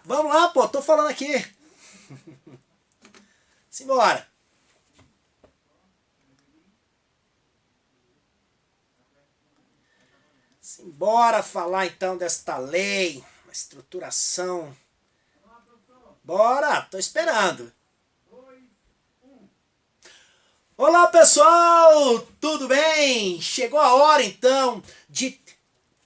Vamos lá, pô, tô falando aqui. Simbora. Simbora falar então desta lei, a estruturação. Bora, tô esperando. Olá pessoal, tudo bem? Chegou a hora então de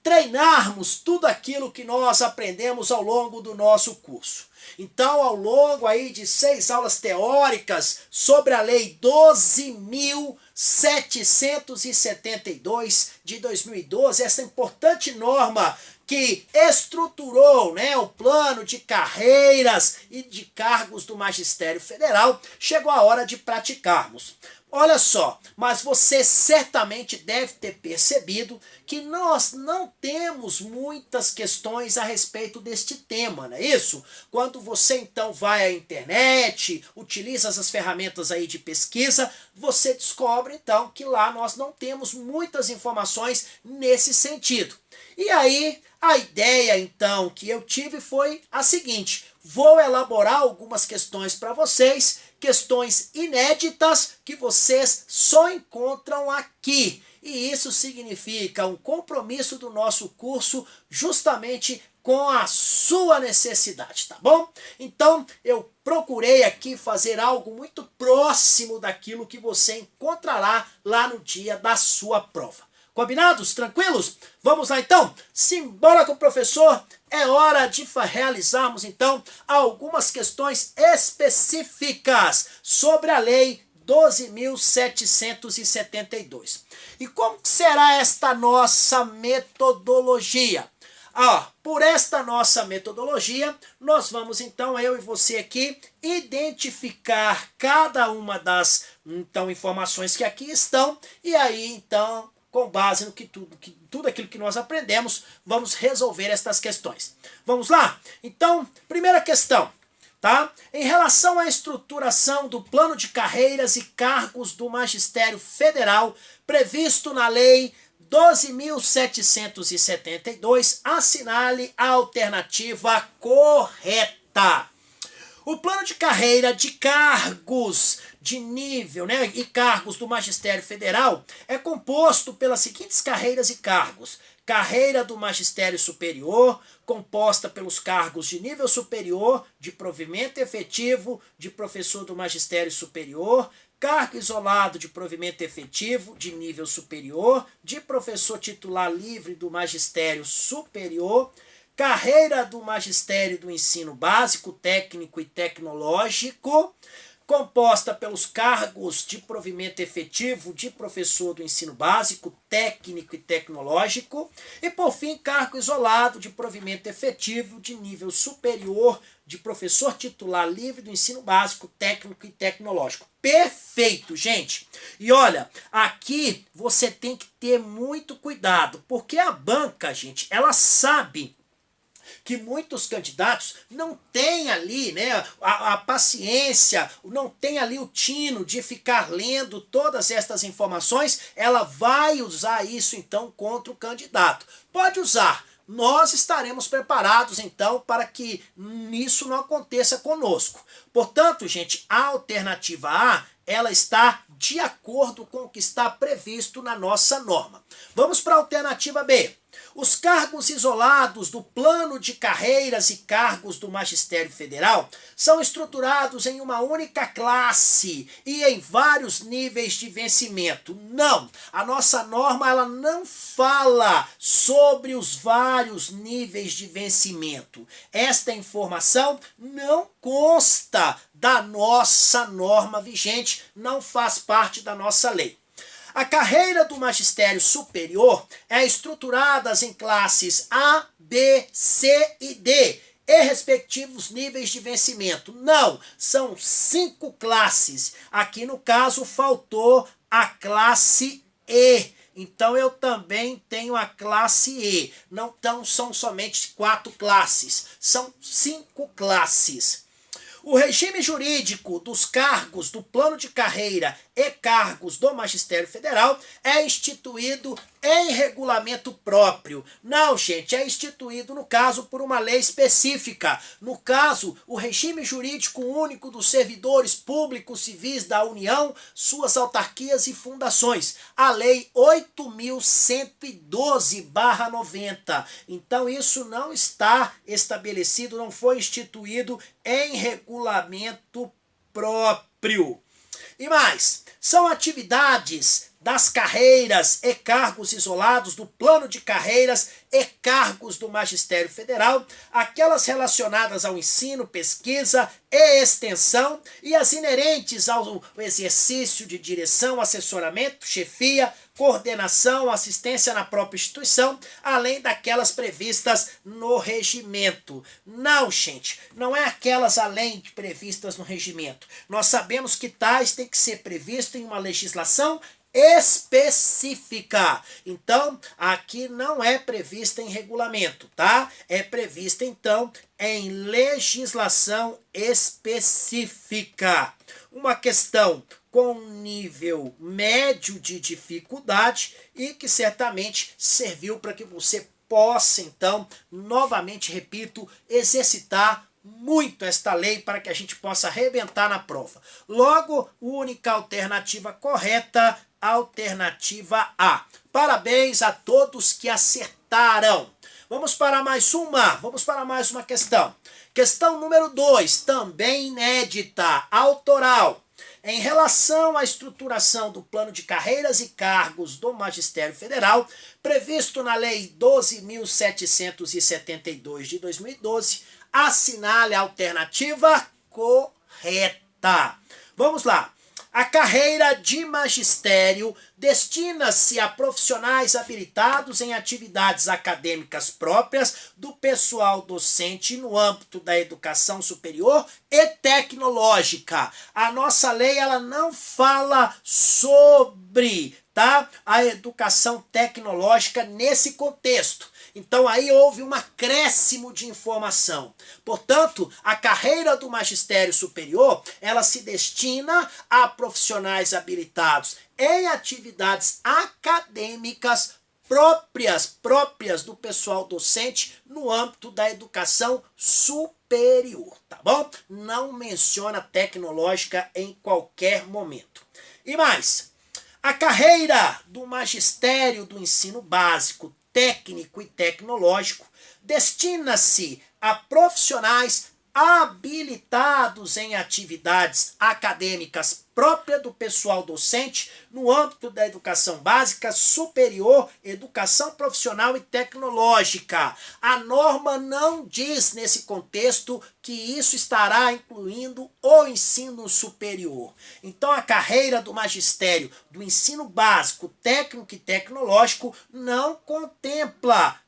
treinarmos tudo aquilo que nós aprendemos ao longo do nosso curso. Então, ao longo aí de 6 aulas teóricas sobre a Lei 12.772 de 2012, essa importante norma que estruturou, né, o plano de carreiras e de cargos do Magistério Federal, chegou a hora de praticarmos. Olha só, mas você certamente deve ter percebido que nós não temos muitas questões a respeito deste tema, não é isso? Quando você então vai à internet, utiliza as ferramentas aí de pesquisa, você descobre então que lá nós não temos muitas informações nesse sentido. E aí, a ideia então que eu tive foi a seguinte: vou elaborar algumas questões para vocês, questões inéditas que vocês só encontram aqui. E isso significa um compromisso do nosso curso justamente com a sua necessidade, tá bom? Então, eu procurei aqui fazer algo muito próximo daquilo que você encontrará lá no dia da sua prova. Combinados? Tranquilos? Vamos lá então? Simbora com o professor! É hora de realizarmos então algumas questões específicas sobre a Lei 12.772. E como será esta nossa metodologia? Por esta nossa metodologia, nós vamos então, eu e você aqui, identificar cada uma das então, informações que aqui estão, e aí então, com base no tudo aquilo que nós aprendemos, vamos resolver estas questões. Vamos lá? Então, primeira questão, tá? Em relação à estruturação do plano de carreiras e cargos do Magistério Federal, previsto na Lei 12.772, assinale a alternativa correta. O plano de carreira de cargos de nível, né, e cargos do Magistério Federal é composto pelas seguintes carreiras e cargos: carreira do Magistério Superior, composta pelos cargos de nível superior, de provimento efetivo, de professor do Magistério Superior, cargo isolado de provimento efetivo, de nível superior, de professor titular livre do Magistério Superior, carreira do Magistério do Ensino Básico, Técnico e Tecnológico, composta pelos cargos de provimento efetivo de professor do ensino básico, técnico e tecnológico, e por fim, cargo isolado de provimento efetivo de nível superior de professor titular livre do ensino básico, técnico e tecnológico. Perfeito, gente! E olha, aqui você tem que ter muito cuidado, porque a banca, gente, ela sabe que muitos candidatos não têm ali, né, a paciência, não tem ali o tino de ficar lendo todas estas informações. Ela vai usar isso então contra o candidato. Pode usar. Nós estaremos preparados então para que isso não aconteça conosco. Portanto, gente, a alternativa A, ela está de acordo com o que está previsto na nossa norma. Vamos para a alternativa B. Os cargos isolados do plano de carreiras e cargos do Magistério Federal são estruturados em uma única classe e em vários níveis de vencimento. Não, a nossa norma ela não fala sobre os vários níveis de vencimento. Esta informação não consta da nossa norma vigente, não faz parte da nossa lei. A carreira do magistério superior é estruturada em classes A, B, C e D, e respectivos níveis de vencimento. Não, são 5 classes. Aqui no caso faltou a classe E. Então eu também tenho a classe E. Não são somente 4 classes, são 5 classes. O regime jurídico dos cargos do plano de carreira e cargos do Magistério Federal é instituído em regulamento próprio. Não, gente, é instituído, no caso, por uma lei específica. No caso, o regime jurídico único dos servidores públicos civis da União, suas autarquias e fundações. A Lei 8.112/90. Então, isso não está estabelecido, não foi instituído em regulamento próprio. E mais, são atividades das carreiras e cargos isolados do plano de carreiras e cargos do Magistério Federal, aquelas relacionadas ao ensino, pesquisa e extensão e as inerentes ao exercício de direção, assessoramento, chefia, coordenação, assistência na própria instituição, além daquelas previstas no regimento. Não, gente, não é aquelas além de previstas no regimento. Nós sabemos que tais têm que ser previstas em uma legislação específica. Então, aqui não é prevista em regulamento, tá? É prevista, então, em legislação específica. Uma questão com nível médio de dificuldade e que certamente serviu para que você possa, então, novamente, repito, exercitar muito esta lei para que a gente possa arrebentar na prova. Logo, única alternativa correta, alternativa A. Parabéns a todos que acertaram. Vamos para mais uma questão. Questão número 2, também inédita, autoral. Em relação à estruturação do plano de carreiras e cargos do Magistério Federal, previsto na Lei 12.772 de 2012, assinale a alternativa correta. Vamos lá. A carreira de magistério destina-se a profissionais habilitados em atividades acadêmicas próprias do pessoal docente no âmbito da educação superior e tecnológica. A nossa lei ela não fala sobre, tá, a educação tecnológica nesse contexto. Então aí houve um acréscimo de informação. Portanto, a carreira do magistério superior, ela se destina a profissionais habilitados em atividades acadêmicas próprias do pessoal docente no âmbito da educação superior, tá bom? Não menciona tecnológica em qualquer momento. E mais, a carreira do magistério do ensino básico, técnico e tecnológico destina-se a profissionais habilitados em atividades acadêmicas própria do pessoal docente no âmbito da educação básica, superior, educação profissional e tecnológica. A norma não diz nesse contexto que isso estará incluindo o ensino superior. Então a carreira do magistério do ensino básico, técnico e tecnológico não contempla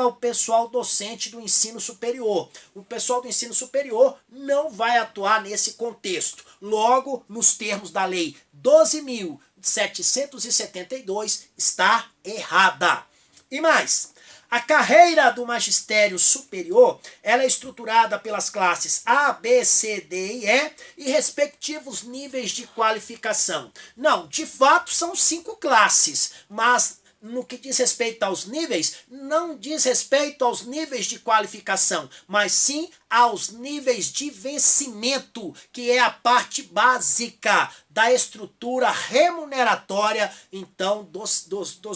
o pessoal docente do ensino superior. O pessoal do ensino superior não vai atuar nesse contexto. Logo, nos termos da Lei 12.772, está errada. E mais, a carreira do magistério superior ela é estruturada pelas classes A, B, C, D e E e respectivos níveis de qualificação. Não, de fato são 5 classes, mas no que diz respeito aos níveis, não diz respeito aos níveis de qualificação, mas sim aos níveis de vencimento, que é a parte básica da estrutura remuneratória, então, dos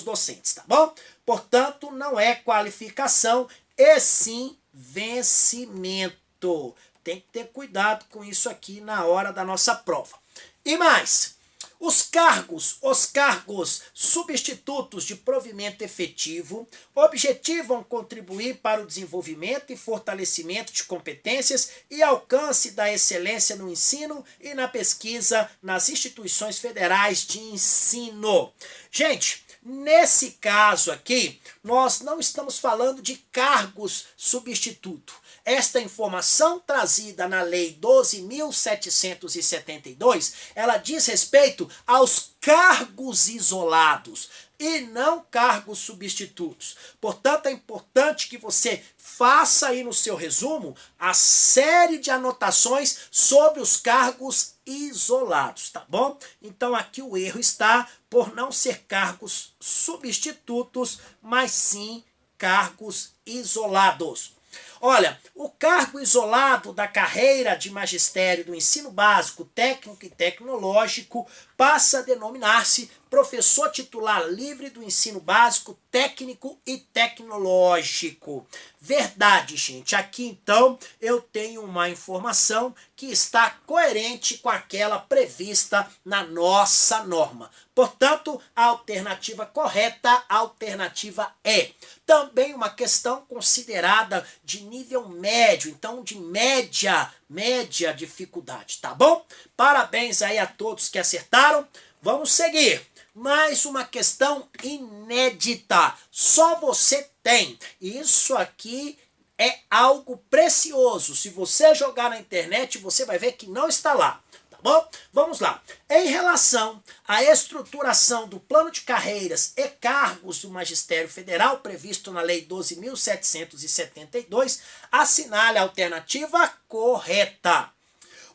docentes, tá bom? Portanto, não é qualificação, e sim vencimento. Tem que ter cuidado com isso aqui na hora da nossa prova. E mais, os cargos substitutos de provimento efetivo objetivam contribuir para o desenvolvimento e fortalecimento de competências e alcance da excelência no ensino e na pesquisa nas instituições federais de ensino. Gente, nesse caso aqui, nós não estamos falando de cargos substituto. Esta informação trazida na Lei 12.772, ela diz respeito aos cargos isolados e não cargos substitutos. Portanto, é importante que você faça aí no seu resumo a série de anotações sobre os cargos isolados, tá bom? Então aqui o erro está por não ser cargos substitutos, mas sim cargos isolados. Olha, o cargo isolado da carreira de magistério do ensino básico, técnico e tecnológico passa a denominar-se professor titular livre do ensino básico, técnico e tecnológico. Verdade, gente. Aqui então eu tenho uma informação que está coerente com aquela prevista na nossa norma. Portanto, a alternativa correta, a alternativa é. Também uma questão considerada de nível médio, então de média dificuldade, tá bom? Parabéns aí a todos que acertaram. Vamos seguir. Mais uma questão inédita. Só você tem. Isso aqui é algo precioso. Se você jogar na internet, você vai ver que não está lá. Tá bom? Vamos lá. Em relação à estruturação do plano de carreiras e cargos do Magistério Federal, previsto na Lei 12.772, assinale a alternativa correta.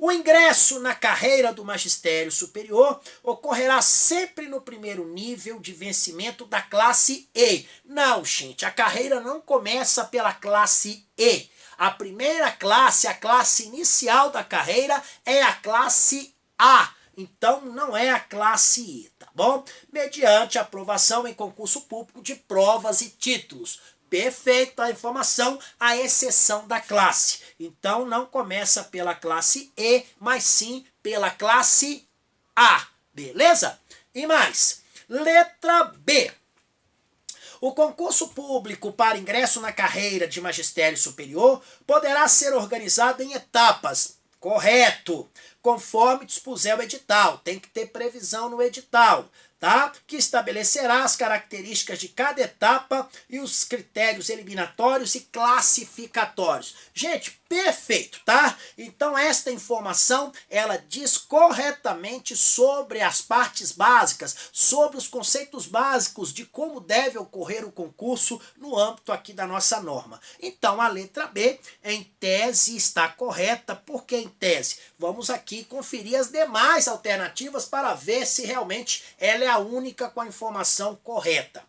O ingresso na carreira do magistério superior ocorrerá sempre no primeiro nível de vencimento da classe E. Não, gente, a carreira não começa pela classe E. A primeira classe, a classe inicial da carreira, é a classe A. Então, não é a classe I, tá bom? Mediante aprovação em concurso público de provas e títulos. Perfeito a informação, a exceção da classe. Então, não começa pela classe E, mas sim pela classe A. Beleza? E mais, letra B. O concurso público para ingresso na carreira de magistério superior poderá ser organizado em etapas. Correto. Conforme dispuser o edital. Tem que ter previsão no edital, tá? Que estabelecerá as características de cada etapa e os critérios eliminatórios e classificatórios. Gente, perfeito, tá? Então esta informação, ela diz corretamente sobre as partes básicas, sobre os conceitos básicos de como deve ocorrer o concurso no âmbito aqui da nossa norma. Então a letra B, em tese, está correta, porque em tese, vamos aqui conferir as demais alternativas para ver se realmente ela é a única com a informação correta.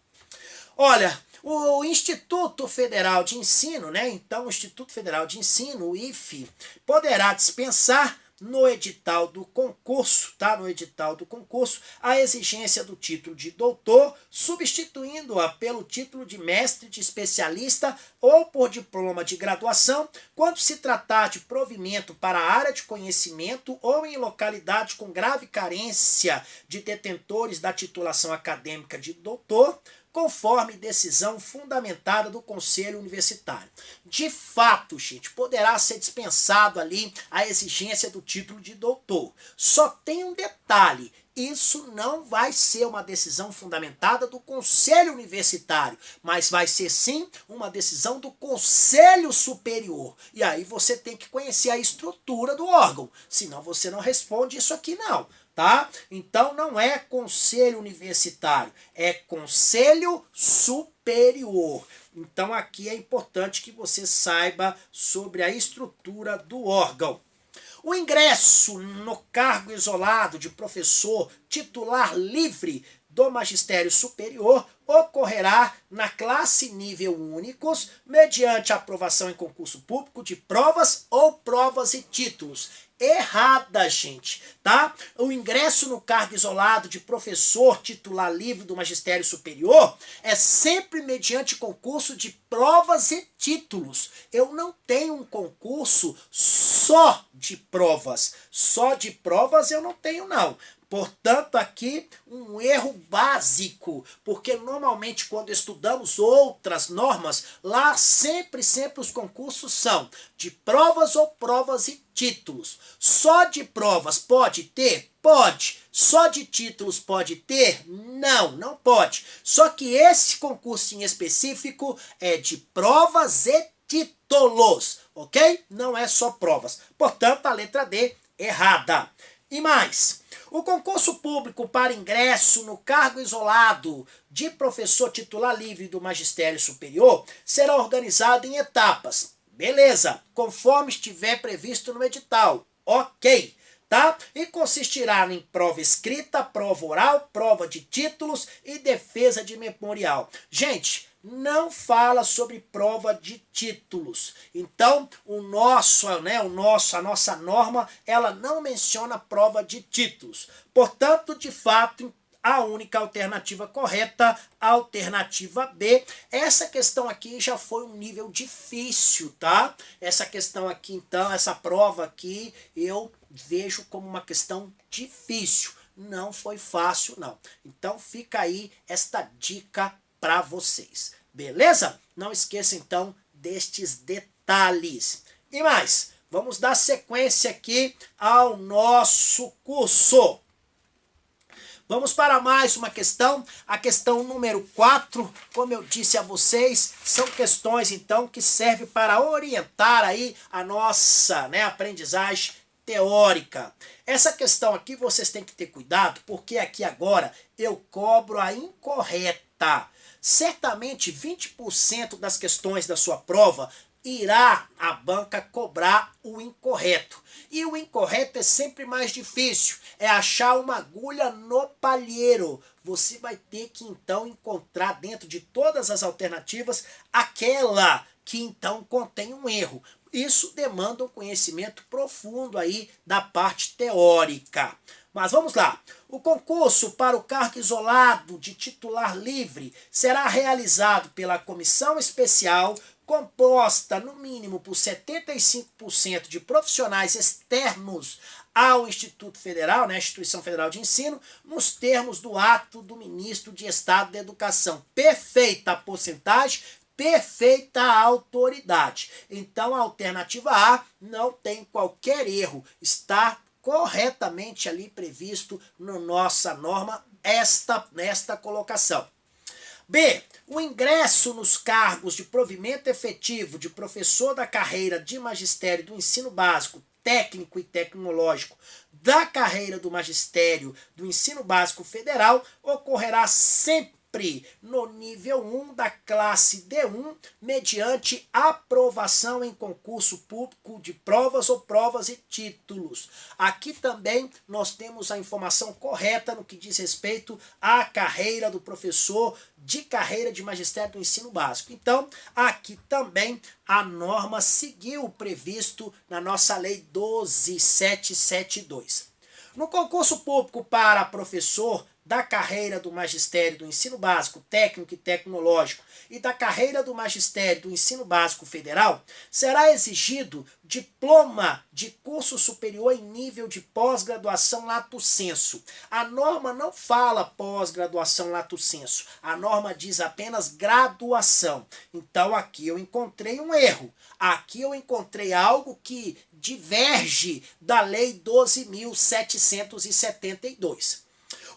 Olha, o Instituto Federal de Ensino, né? Então, o Instituto Federal de Ensino, o IFE, poderá dispensar no edital do concurso, tá? No edital do concurso, a exigência do título de doutor, substituindo-a pelo título de mestre de especialista ou por diploma de graduação, quando se tratar de provimento para a área de conhecimento ou em localidade com grave carência de detentores da titulação acadêmica de doutor, conforme decisão fundamentada do Conselho Universitário. De fato, gente, poderá ser dispensado ali a exigência do título de doutor. Só tem um detalhe, isso não vai ser uma decisão fundamentada do Conselho Universitário, mas vai ser sim uma decisão do Conselho Superior. E aí você tem que conhecer a estrutura do órgão, senão você não responde isso aqui não. Tá? Então não é conselho universitário, é conselho superior. Então aqui é importante que você saiba sobre a estrutura do órgão. O ingresso no cargo isolado de professor titular livre do magistério superior ocorrerá na classe nível únicos, mediante aprovação em concurso público de provas ou provas e títulos. Errada, gente, tá? O ingresso no cargo isolado de professor titular livre do magistério superior é sempre mediante concurso de provas e títulos. Eu não tenho um concurso só de provas. Só de provas eu não tenho, não. Portanto, aqui um erro básico, porque normalmente quando estudamos outras normas, lá sempre os concursos são de provas ou provas e títulos. Só de provas pode ter? Pode. Só de títulos pode ter? Não, não pode. Só que esse concurso em específico é de provas e títulos, ok? Não é só provas. Portanto, a letra D, errada. E mais, o concurso público para ingresso no cargo isolado de professor titular livre do magistério superior será organizado em etapas. Beleza, conforme estiver previsto no edital. Ok, tá? E consistirá em prova escrita, prova oral, prova de títulos e defesa de memorial. Gente, não fala sobre prova de títulos. Então, a nossa norma, ela não menciona prova de títulos. Portanto, de fato, a única alternativa correta, a alternativa B. Essa questão aqui já foi um nível difícil, tá? Essa questão aqui, então, essa prova aqui, eu vejo como uma questão difícil. Não foi fácil, não. Então, fica aí esta dica para vocês. Beleza? Não esqueça, então, destes detalhes. E mais, vamos dar sequência aqui ao nosso curso. Vamos para mais uma questão, a questão número 4, como eu disse a vocês, são questões então que servem para orientar aí a nossa aprendizagem teórica. Essa questão aqui vocês têm que ter cuidado, porque aqui agora eu cobro a incorreta. Certamente 20% das questões da sua prova irá a banca cobrar o incorreto. E o incorreto é sempre mais difícil, é achar uma agulha no palheiro. Você vai ter que então encontrar dentro de todas as alternativas aquela que então contém um erro. Isso demanda um conhecimento profundo aí da parte teórica. Mas vamos lá. O concurso para o cargo isolado de titular livre será realizado pela comissão especial composta no mínimo por 75% de profissionais externos ao Instituto Federal, Instituição Federal de Ensino, nos termos do ato do ministro de Estado da Educação. Perfeita a porcentagem, perfeita a autoridade. Então a alternativa A não tem qualquer erro, está corretamente ali previsto na nossa norma nesta colocação. B. O ingresso nos cargos de provimento efetivo de professor da carreira de magistério do ensino básico, técnico e tecnológico da carreira do magistério do ensino básico federal ocorrerá sempre no nível 1 da classe D1, mediante aprovação em concurso público de provas ou provas e títulos. Aqui também nós temos a informação correta no que diz respeito à carreira do professor de carreira de magistério do ensino básico. Então, aqui também a norma seguiu o previsto na nossa Lei 12.772. No concurso público para professor da carreira do magistério do ensino básico, técnico e tecnológico e da carreira do magistério do ensino básico federal, será exigido diploma de curso superior em nível de pós-graduação lato sensu. A norma não fala pós-graduação lato sensu, a norma diz apenas graduação. Então aqui eu encontrei um erro, aqui eu encontrei algo que diverge da Lei 12.772.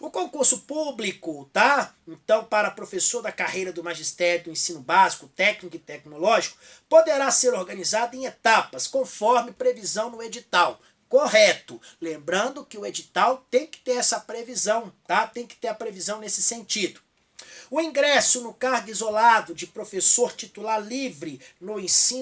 O concurso público, tá? Então, para professor da carreira do magistério do ensino básico, técnico e tecnológico, poderá ser organizado em etapas, conforme previsão no edital. Correto. Lembrando que o edital tem que ter essa previsão, tá? Tem que ter a previsão nesse sentido. O ingresso no cargo isolado de professor titular livre no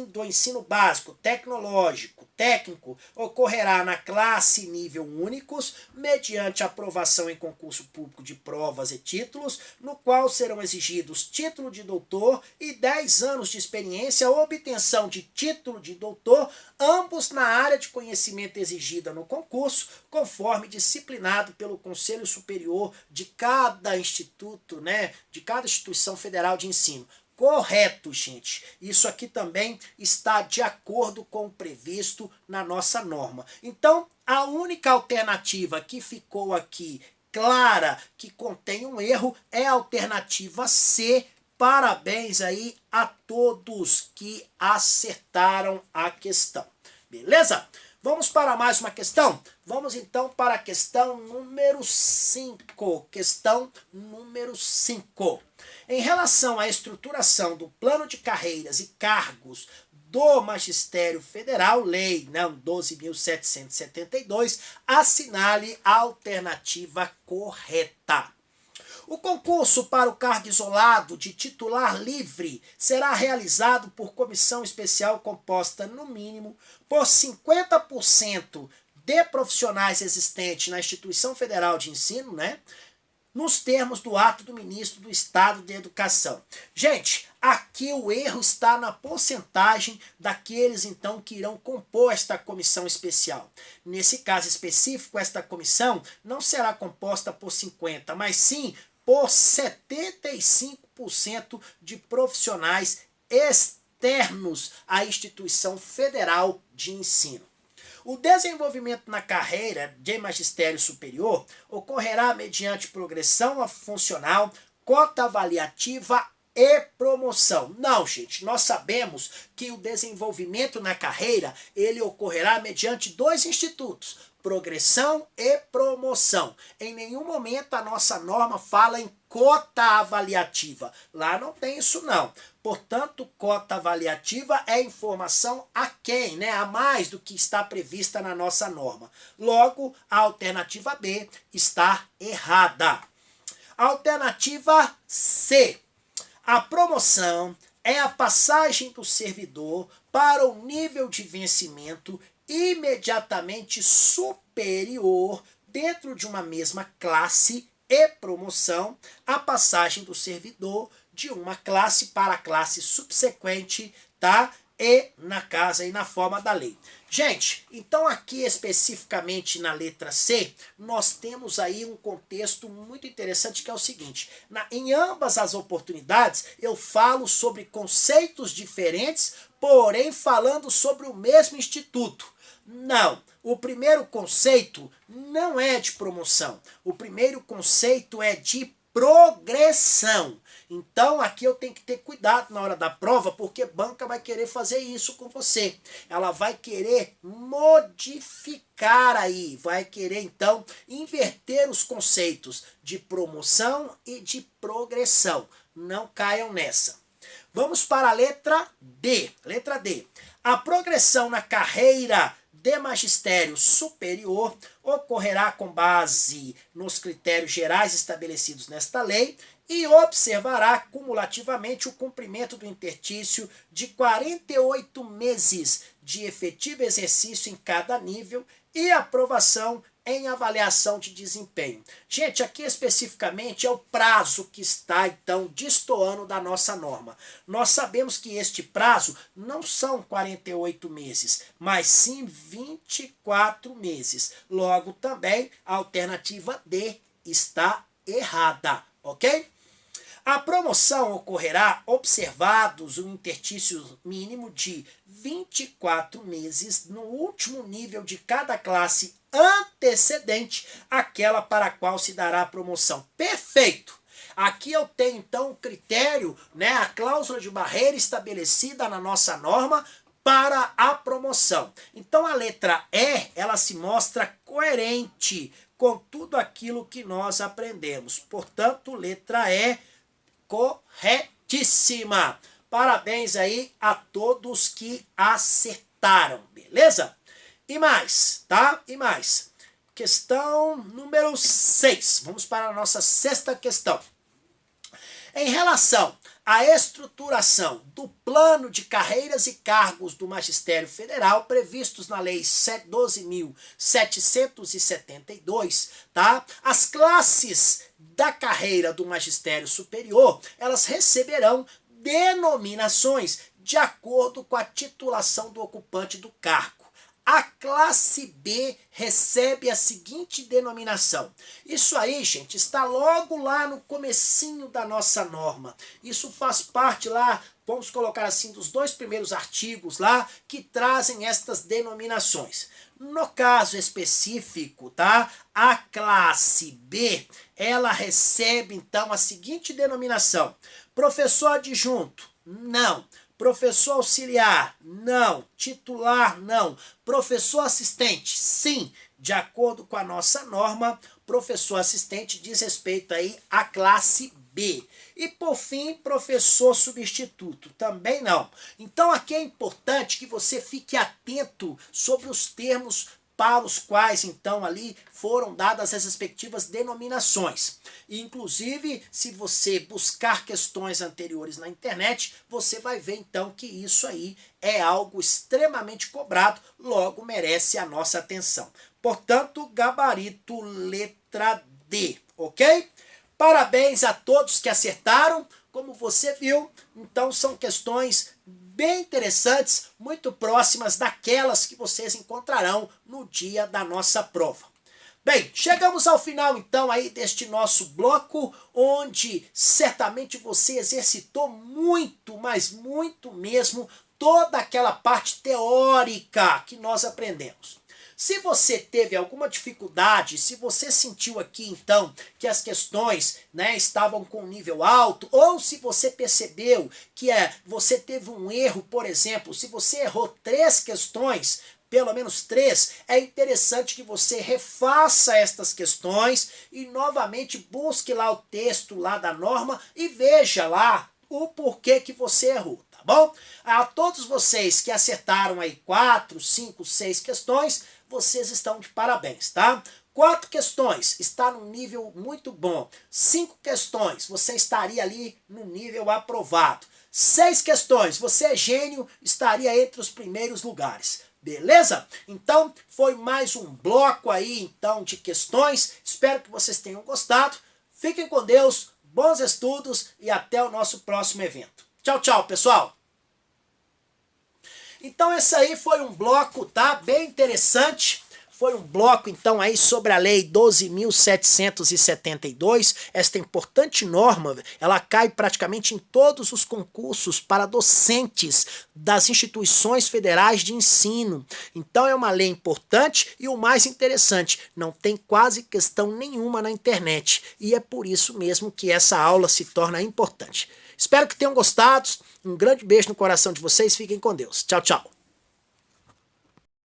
do ensino básico, tecnológico, técnico, ocorrerá na classe nível únicos, mediante aprovação em concurso público de provas e títulos, no qual serão exigidos título de doutor e 10 anos de experiência ou obtenção de título de doutor, ambos na área de conhecimento exigida no concurso, conforme disciplinado pelo Conselho Superior de cada instituto, de cada instituição federal de ensino. Correto, gente. Isso aqui também está de acordo com o previsto na nossa norma. Então, a única alternativa que ficou aqui clara, que contém um erro, é a alternativa C. Parabéns aí a todos que acertaram a questão. Beleza? Vamos para mais uma questão? Vamos então para a questão número 5. Questão número 5. Em relação à estruturação do plano de carreiras e cargos do Magistério Federal, Lei, né, 12.772, assinale a alternativa correta. O concurso para o cargo isolado de titular livre será realizado por comissão especial composta, no mínimo, por 50% de profissionais existentes na instituição federal de ensino, né? Nos termos do ato do ministro do Estado de Educação. Gente, aqui o erro está na porcentagem daqueles, então, que irão compor esta comissão especial. Nesse caso específico, esta comissão não será composta por 50%, mas sim por 75% de profissionais externos à instituição federal de ensino. O desenvolvimento na carreira de magistério superior ocorrerá mediante progressão funcional, cota avaliativa e promoção. Não, gente, nós sabemos que o desenvolvimento na carreira, ele ocorrerá mediante dois institutos, progressão e promoção. Em nenhum momento a nossa norma fala em cota avaliativa. Lá não tem isso não. Portanto, cota avaliativa é informação a quem, né? A mais do que está prevista na nossa norma. Logo, a alternativa B está errada. Alternativa C. A promoção é a passagem do servidor para o nível de vencimento imediatamente superior dentro de uma mesma classe e promoção, a passagem do servidor de uma classe para a classe subsequente, tá? E na casa e na forma da lei. Gente, então aqui especificamente na letra C, nós temos aí um contexto muito interessante que é o seguinte. Em ambas as oportunidades, eu falo sobre conceitos diferentes, porém falando sobre o mesmo instituto. Não, o primeiro conceito não é de promoção. O primeiro conceito é de progressão. Então aqui eu tenho que ter cuidado na hora da prova, porque banca vai querer fazer isso com você. Ela vai querer modificar aí, vai querer então inverter os conceitos de promoção e de progressão. Não caiam nessa. Vamos para a letra D. Letra D. A progressão na carreira de magistério superior ocorrerá com base nos critérios gerais estabelecidos nesta lei e observará cumulativamente o cumprimento do interstício de 48 meses de efetivo exercício em cada nível e aprovação em avaliação de desempenho. Gente, aqui especificamente é o prazo que está, então, destoando da nossa norma. Nós sabemos que este prazo não são 48 meses, mas sim 24 meses. Logo, também, a alternativa D está errada, ok? A promoção ocorrerá observados um interstício mínimo de 24 meses no último nível de cada classe antecedente àquela para a qual se dará a promoção. Perfeito! Aqui eu tenho então o critério, né, a cláusula de barreira estabelecida na nossa norma para a promoção. Então a letra E, ela se mostra coerente com tudo aquilo que nós aprendemos. Portanto, letra E, corretíssima. Parabéns aí a todos que acertaram, beleza? E mais, tá? E mais. Questão número 6. Vamos para a nossa sexta questão. Em relação à estruturação do plano de carreiras e cargos do Magistério Federal previstos na Lei 12.772, tá? As classes da carreira do Magistério Superior, elas receberão denominações de acordo com a titulação do ocupante do cargo. A classe B recebe a seguinte denominação. Isso aí, gente, está logo lá no comecinho da nossa norma. Isso faz parte lá, vamos colocar assim, dos 2 primeiros artigos lá que trazem estas denominações. No caso específico, tá? A classe B, ela recebe então a seguinte denominação. Professor adjunto, não. Professor auxiliar, não. Titular, não. Professor assistente, sim. De acordo com a nossa norma, professor assistente diz respeito aí à classe B. E por fim, professor substituto, também não. Então aqui é importante que você fique atento sobre os termos para os quais, então, ali foram dadas as respectivas denominações. E, inclusive, se você buscar questões anteriores na internet, você vai ver, então, que isso aí é algo extremamente cobrado, logo merece a nossa atenção. Portanto, gabarito letra D, ok? Parabéns a todos que acertaram. Como você viu, então são questões bem interessantes, muito próximas daquelas que vocês encontrarão no dia da nossa prova. Bem, chegamos ao final então aí deste nosso bloco, onde certamente você exercitou muito, mas muito mesmo, toda aquela parte teórica que nós aprendemos. Se você teve alguma dificuldade, se você sentiu aqui então que as questões, né, estavam com nível alto, ou se você percebeu que você teve um erro, por exemplo, se você errou 3 questões, pelo menos 3, é interessante que você refaça estas questões e novamente busque lá o texto lá da norma e veja lá o porquê que você errou, tá bom? A todos vocês que acertaram aí 4, 5, 6 questões, vocês estão de parabéns, tá? 4 questões, está num nível muito bom. 5 questões, você estaria ali no nível aprovado. 6 questões, você é gênio, estaria entre os primeiros lugares. Beleza? Então, foi mais um bloco aí, então, de questões. Espero que vocês tenham gostado. Fiquem com Deus, bons estudos e até o nosso próximo evento. Tchau, tchau, pessoal! Então esse aí foi um bloco, tá? Bem interessante. Foi um bloco, então, aí sobre a Lei 12.772. Esta importante norma, ela cai praticamente em todos os concursos para docentes das instituições federais de ensino. Então é uma lei importante e o mais interessante, não tem quase questão nenhuma na internet. E é por isso mesmo que essa aula se torna importante. Espero que tenham gostado. Um grande beijo no coração de vocês. Fiquem com Deus. Tchau, tchau.